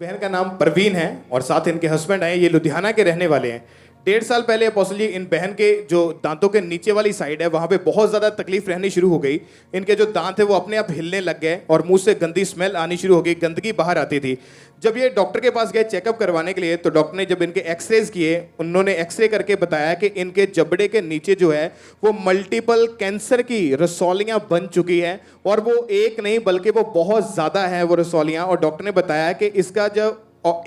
बहन का नाम परवीन है और साथ इनके हस्बैंड हैं, ये लुधियाना के रहने वाले हैं। 1.5 साल पहले अपोस्टल जी इन बहन के जो दांतों के नीचे वाली साइड है वहाँ पे बहुत ज़्यादा तकलीफ रहनी शुरू हो गई। इनके जो दांत है वो अपने आप हिलने लग गए और मुंह से गंदी स्मेल आनी शुरू हो गई, गंदगी बाहर आती थी। जब ये डॉक्टर के पास गए चेकअप करवाने के लिए तो डॉक्टर ने जब इनके एक्सरेज किए, उन्होंने एक्सरे करके बताया कि इनके जबड़े के नीचे जो है वो मल्टीपल कैंसर की रसौलियाँ बन चुकी है और वो एक नहीं बल्कि वो बहुत ज़्यादा है वो रसौलियाँ। और डॉक्टर ने बताया कि इसका जो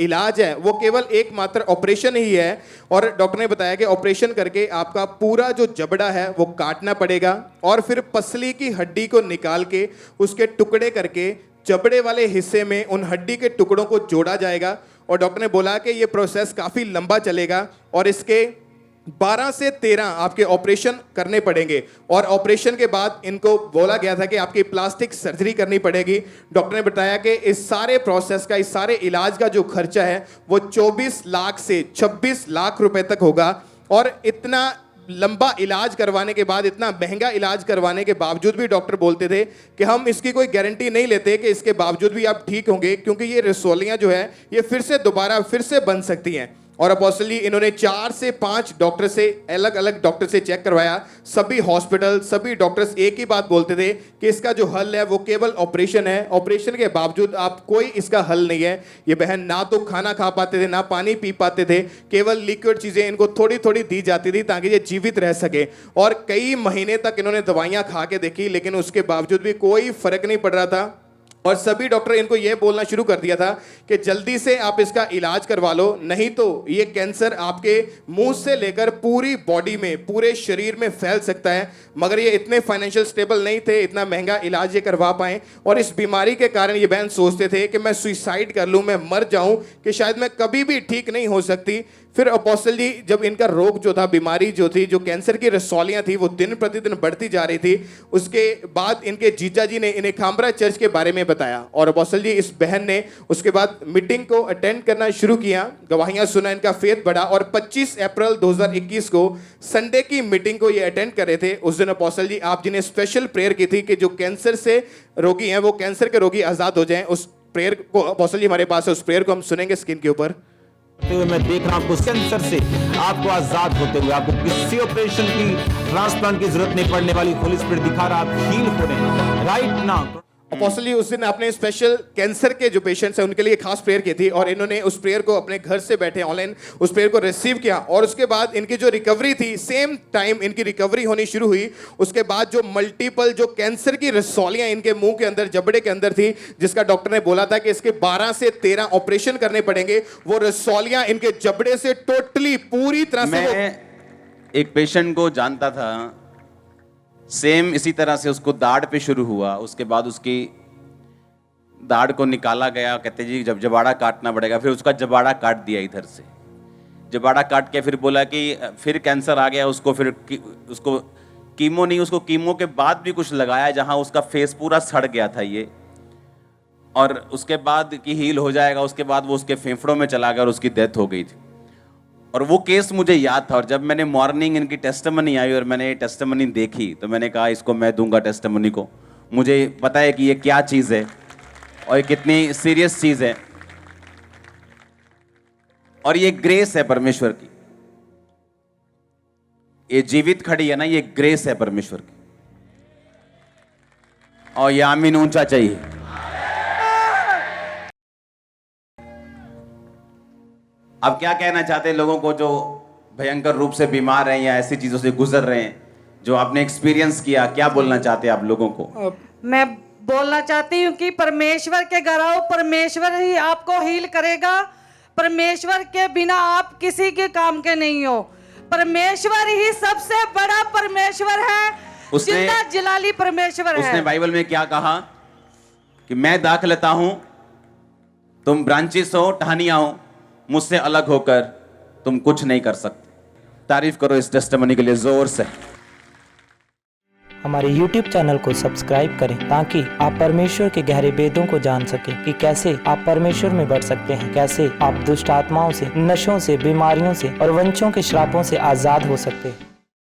इलाज है वो केवल एकमात्र ऑपरेशन ही है और डॉक्टर ने बताया कि ऑपरेशन करके आपका पूरा जो जबड़ा है वो काटना पड़ेगा और फिर पसली की हड्डी को निकाल के उसके टुकड़े करके जबड़े वाले हिस्से में उन हड्डी के टुकड़ों को जोड़ा जाएगा। और डॉक्टर ने बोला कि ये प्रोसेस काफ़ी लंबा चलेगा और इसके 12 से 13 आपके ऑपरेशन करने पड़ेंगे और ऑपरेशन के बाद इनको बोला गया था कि आपकी प्लास्टिक सर्जरी करनी पड़ेगी। डॉक्टर ने बताया कि इस सारे प्रोसेस का, इस सारे इलाज का जो खर्चा है वो 24 लाख से 26 लाख रुपए तक होगा। और इतना लंबा इलाज करवाने के बाद, इतना महंगा इलाज करवाने के बावजूद भी डॉक्टर बोलते थे कि हम इसकी कोई गारंटी नहीं लेते कि इसके बावजूद भी आप ठीक होंगे, क्योंकि ये रसौलियाँ जो है ये फिर से बन सकती हैं। और अपोस्टल जी इन्होंने 4 से 5 डॉक्टर से, अलग अलग डॉक्टर से चेक करवाया। सभी हॉस्पिटल, सभी डॉक्टर्स एक ही बात बोलते थे कि इसका जो हल है वो केवल ऑपरेशन है। ऑपरेशन के बावजूद आप कोई इसका हल नहीं है। ये बहन ना तो खाना खा पाते थे, ना पानी पी पाते थे, केवल लिक्विड चीज़ें इनको थोड़ी थोड़ी दी जाती थी ताकि ये जीवित रह सके। और कई महीने तक इन्होंने दवाइयाँ खा के देखी लेकिन उसके बावजूद भी कोई फर्क नहीं पड़ रहा था। और सभी डॉक्टर इनको यह बोलना शुरू कर दिया था कि जल्दी से आप इसका इलाज करवा लो, नहीं तो ये कैंसर आपके मुंह से लेकर पूरी बॉडी में, पूरे शरीर में फैल सकता है। मगर ये इतने फाइनेंशियल स्टेबल नहीं थे, इतना महंगा इलाज ये करवा पाए। और इस बीमारी के कारण ये बहन सोचते थे कि मैं सुसाइड कर लूँ, मैं मर जाऊँ, कि शायद मैं कभी भी ठीक नहीं हो सकती। फिर अपोस्टल जी जब इनका रोग जो था, बीमारी जो थी, जो कैंसर की रसौलियाँ थी वो दिन प्रतिदिन बढ़ती जा रही थी, उसके बाद इनके जीजा जी ने इन्हें खामरा चर्च के बारे में बताया और अपोस्टल जी इस बहन ने उसके बाद मीटिंग को अटेंड करना शुरू किया, गवाहियाँ सुना, इनका फेथ बढ़ा। और 25 अप्रैल 2021 को संडे की मीटिंग को ये अटेंड कर रहे थे। उस दिन अपोस्टल जी आप जिन्हें स्पेशल प्रेयर की थी कि जो कैंसर से रोगी हैं वो कैंसर के रोगी आज़ाद हो जाएं, उस प्रेयर को अपोस्टल जी हमारे पास है, उस प्रेयर को हम सुनेंगे स्क्रीन के ऊपर। मैं देख रहा हूं आपको कैंसर से आपको आजाद होते हुए, आपको किसी ऑपरेशन की, ट्रांसप्लांट की जरूरत नहीं पड़ने वाली होली स्पिरिट दिखा रहा, आप हील हो रहे हैं राइट नाउ। अपोस्टल जी उस दिन आपने स्पेशल कैंसर के जो पेशेंट्स हैं उनके लिए खास प्रेयर की थी और इन्होंने उस प्रेयर को अपने घर से बैठे ऑनलाइन उस प्रेयर को रिसीव किया। और उसके बाद इनकी जो रिकवरी थी, सेम टाइम इनकी रिकवरी होनी शुरू हुई। उसके बाद जो मल्टीपल जो कैंसर की रसौलियाँ इनके मुंह के अंदर, जबड़े के अंदर थी, जिसका डॉक्टर ने बोला था कि इसके 12 से 13 ऑपरेशन करने पड़ेंगे, वो रसौलियाँ इनके जबड़े से टोटली पूरी तरह से। मैं एक पेशेंट को जानता था, सेम इसी तरह से उसको दाढ़ पे शुरू हुआ, उसके बाद उसकी दाढ़ को निकाला गया, कहते जी जब जबाड़ा काटना पड़ेगा, फिर उसका जबाड़ा काट दिया इधर से, जबाड़ा काट के फिर बोला कि फिर कैंसर आ गया उसको, फिर उसको कीमो नहीं, उसको कीमो के बाद भी कुछ लगाया जहां उसका फेस पूरा सड़ गया था ये, और उसके बाद कि हील हो जाएगा, उसके बाद वो उसके फेफड़ों में चला गया और उसकी डेथ हो गई थी। और वो केस मुझे याद था और जब मैंने मॉर्निंग इनकी टेस्टिमनी आई और मैंने ये टेस्टिमनी देखी तो मैंने कहा इसको मैं दूंगा टेस्टिमनी को, मुझे पता है कि ये क्या चीज़ है और ये कितनी सीरियस चीज़ है और ये ग्रेस है परमेश्वर की, ये जीवित खड़ी है ना, ये ग्रेस है परमेश्वर की। और ये आमीन ऊंचा चाहिए। अब क्या कहना चाहते हैं लोगों को जो भयंकर रूप से बीमार हैं या ऐसी चीजों से गुजर रहे हैं जो आपने एक्सपीरियंस किया, क्या बोलना चाहते हैं आप लोगों को? मैं बोलना चाहती हूँ कि परमेश्वर के घर आओ, परमेश्वर ही आपको हील करेगा। परमेश्वर के बिना आप किसी के काम के नहीं हो। परमेश्वर ही सबसे बड़ा परमेश्वर है, जिंदा जलाली परमेश्वर है। उसने बाइबल में क्या कहा कि मैं दाखलता हूं, तुम ब्रांचेस हो, टहनियां हो, मुझसे अलग होकर तुम कुछ नहीं कर सकते। तारीफ करो इस टेस्टिमनी के लिए जोर से। हमारे YouTube चैनल को सब्सक्राइब करें ताकि आप परमेश्वर के गहरे भेदों को जान सकें कि कैसे आप परमेश्वर में बढ़ सकते हैं, कैसे आप दुष्ट आत्माओं से, नशों से, बीमारियों से और वंशों के श्रापों से आजाद हो सकते हैं।